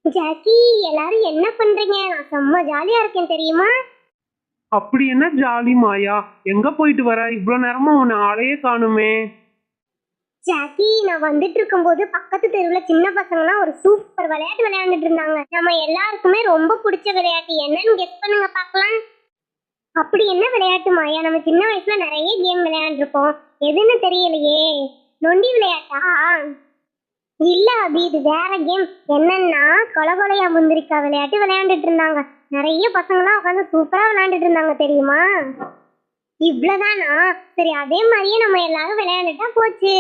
Jackie, எல்லாரும் என்ன பண்றீங்க? நான் செம்ம ஜாலியா இருக்கேன் தெரியுமா? அப்படி என்ன ஜாலி மாயா? எங்க போயிட்டு வர? இவ்வளவு நேரமா உன்னை ஆளையே காணுமே. ஜாக்கி, நான் வந்துட்டு இருக்கும்போது பக்கத்து தெருவுல சின்ன பசங்கலாம் ஒரு சூப்பர் விளையாட்டு விளையாண்டுட்டு இருந்தாங்க. நம்ம எல்லாருக்குமே ரொம்ப பிடிச்ச விளையாட்டு என்னன்னு கெஸ் பண்ணுங்க பார்க்கலாம். அப்படி என்ன விளையாட்டு மாயா? நம்ம சின்ன வயசுல நிறைய கேம் விளையாண்டுருப்போம். எதுன்னு தெரியலையே. நொண்டி விளையாட்டா? இல்ல அபி, இது வேற கேம். என்னன்னா கொலகொலையா முந்திரிக்கா விளையாட்டு விளையாண்டுட்டு இருந்தாங்க. நிறைய பசங்கலாம் உட்காந்து சூப்பரா விளையாண்டுட்டு இருந்தாங்க தெரியுமா? இவ்வளவுதானா? சரி, அதே மாதிரியே நம்ம எல்லாரும் விளையாண்டுட்டா போச்சு.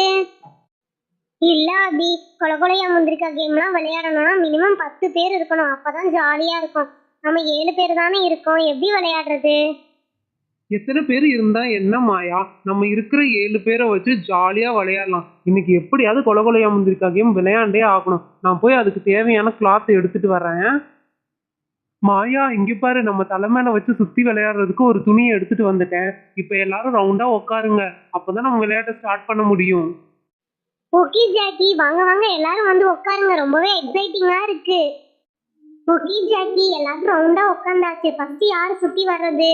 இல்ல அபி, கொலகொலையா முந்திரிக்கா கேம்லாம் விளையாடணும்னா மினிமம் 10 பேர் இருக்கணும். அப்பதான் ஜாலியா இருக்கும். நம்ம 7 பேர் தானே இருக்கோம், எப்படி விளையாடுறது? எத்தனை பேர் இருந்தா என்ன மாயா? நம்ம இருக்கிற 7 பேரை வச்சு ஜாலியா விளையாடலாம். இன்னைக்கு எப்படியாவது கொலகொலையா முந்திரிக்கா கேம் விளையாண்டே ஆகணும். நான் போய் அதுக்கு தேவையான கிளாத் எடுத்துட்டு வரேன். மாயா, இங்க பாரு, நம்ம தலைமையில வச்சு சுத்தி விளையாடுறதுக்கு ஒரு துணியை எடுத்துட்டு வந்துட்டேன். இப்ப எல்லாரும் ரவுண்டா உட்காருங்க. அப்பதான் நம்ம விளையாட்ட ஸ்டார்ட் பண்ண முடியும். ஓகே ஜாக்கி, வாங்க வாங்க எல்லாரும் வந்து உட்காருங்க. ரொம்பவே எக்ஸைட்டிங்கா இருக்கு. ஓகே ஜாக்கி, எல்லாரும் ரவுண்டா உட்காந்தாச்சு. ஃபர்ஸ்ட் யாரு சுத்தி வர்றது?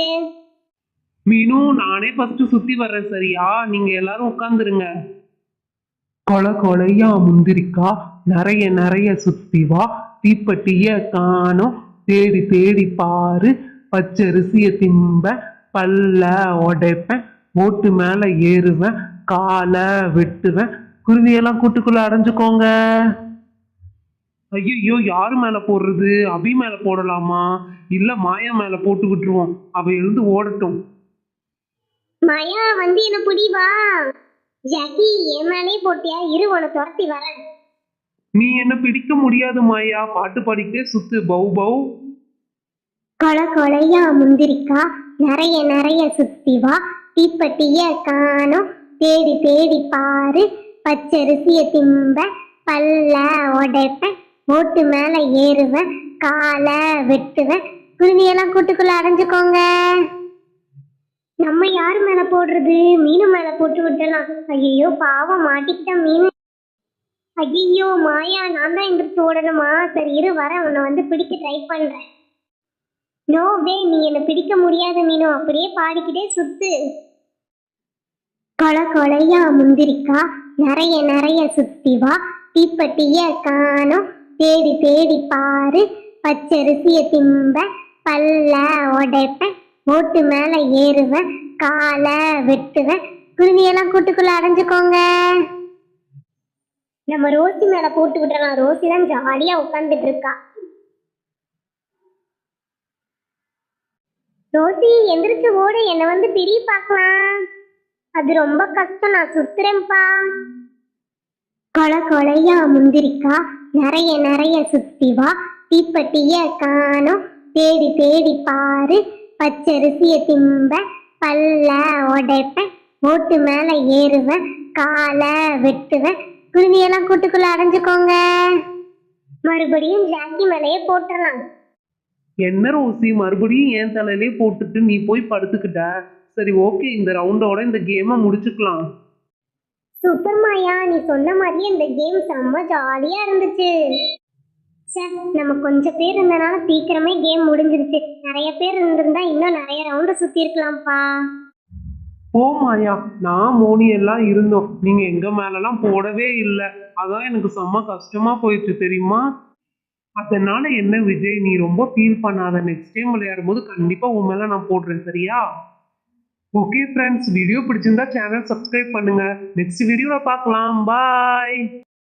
மீனு, நானே ஃபர்ஸ்ட் சுத்தி வர்றேன், சரியா? நீங்க எல்லாரும் உட்காந்துருங்க. கொலை கொலையா முந்திரிக்கா, நிறைய நிறைய சுத்தி வா, தீப்பெட்டிய காணோம், தேடி தேடி பாரு, பச்சரிசிய திம்ப, பல்ல உடைப்பேன், ஓட்டு மேல ஏறுவேன், காலை வெட்டுவேன், குருவியெல்லாம் கூட்டுக்குள்ள அடைஞ்சுக்கோங்க. ஐயோ, யாரு மேல போடுறது? அபி மேல போடலாமா? இல்ல மாயா மேல போட்டு விட்டுருவோம், அவ எழுந்து ஓடட்டும். மாயா, வந்து என்ன புடி வா. ஜாக்கி, என் மேலே போட்டியா? இரு, உன்னை துரத்தி வரேன். நீ என்ன பிடிக்க முடியாது மாயா, பாட்டு பாடிக்கிட்டே சுத்து, பௌ பௌ. கொலை கொலையா முந்திரிக்கா, நிறைய நிறைய சுத்தி வா, தீப்பெட்டிய காணோம், தேடி தேடி பாரு, பச்சரிசிய திம்ப, பல்ல உடைப்பேன், ஓட்டு மேல ஏறுவேன், காலை வெட்டுவேன், குருவியெல்லாம் கூட்டுக்குள்ள அடைஞ்சுக்கோங்க. நம்ம யாரு மேல போடுறது? மீனு மேல போட்டு விட்டலாம். ஐயோ, பாவம், மாட்டிக்கிட்ட மீனு. ஐயோ மாயா, நான் தான் எந்திரிச்சு ஓடணுமா? சரி இரு, வரேன், உன்னை வந்து பிடிக்க ட்ரை பண்றேன். நோ வே, நீ என்னை பிடிக்க முடியாத மீனு. அப்படியே பாடிக்கிட்டே சுத்து. கொலை கொலையா முந்திரிக்கா, நிறைய நிறைய சுத்தி வா, தீப்பெட்டிய காணோம், தேடி தேடி பாரு, பச்சரிசிய திம்ப, பல்ல உடைப்பேன், ஓட்டு மேல ஏறுவேன், காலை வெட்டுவேன், குருவியெல்லாம் கூட்டுக்குள்ள அடைஞ்சுக்கோங்க. நம்ம ரோசி மேல போட்டு விட்டுறலாம். ரோசி தான் ஜாலியா உட்கார்ந்துட்டு இருக்கா. ரோசி, எந்திரிச்சு ஓடு, என்னை வந்து பிடி பார்க்கலாம். அது ரொம்ப கஷ்டம், நான் சுத்துறேன்ப்பா. கொலை கொலையா முந்திரிக்கா, நிறைய நிறைய சுத்தி வா, தீப்பெட்டிய காணோம், தேடி தேடி பாரு, பச்சரிசிய திம்ப, பல்ல உடைப்பேன், ஓட்டு மேல ஏறுவேன், காலை வெட்டுவேன், குருவியெல்லாம் கூட்டுக்குள்ள அடைஞ்சுக்கோங்க. மறுபடியும் ஜாக்கி மேலேயே போட்டுடலாம். என்ன ரோசி, மறுபடியும் என் தலையிலே போட்டுட்டு நீ போய் படுத்துக்கிட்ட? சரி ஓகே, இந்த ரவுண்டோட இந்த கேமை முடிச்சுக்கலாம். சூப்பர் மாயா, நீ சொன்ன மாதிரியே இந்த கேம் செம்ம ஜாலியா இருந்துச்சு. சே, நம்ம கொஞ்சம் பேர் இருந்தனால சீக்கிரமே கேம் முடிஞ்சிருச்சு. நிறைய பேர் இருந்திருந்தா இன்னும் நிறைய ரவுண்டு சுத்தி இருக்கலாம்ப்பா. ஓ மாயா, நான் மோனி எல்லாம் இருந்தோம், நீங்க எங்க மேலலாம் போடவே இல்லை. அதான் எனக்கு செம்ம கஷ்டமா போயிடுச்சு தெரியுமா? அதனால என்ன விஜய், நீ ரொம்ப ஃபீல் பண்ணாத. நெக்ஸ்ட் டைம் விளையாடும் போது கண்டிப்பா உன் மேல நான் போடுறேன், சரியா? ஓகே ஃப்ரெண்ட்ஸ், வீடியோ பிடிச்சிருந்தா சேனல் சப்ஸ்கிரைப் பண்ணுங்க. நெக்ஸ்ட் வீடியோல பார்க்கலாம். பாய்.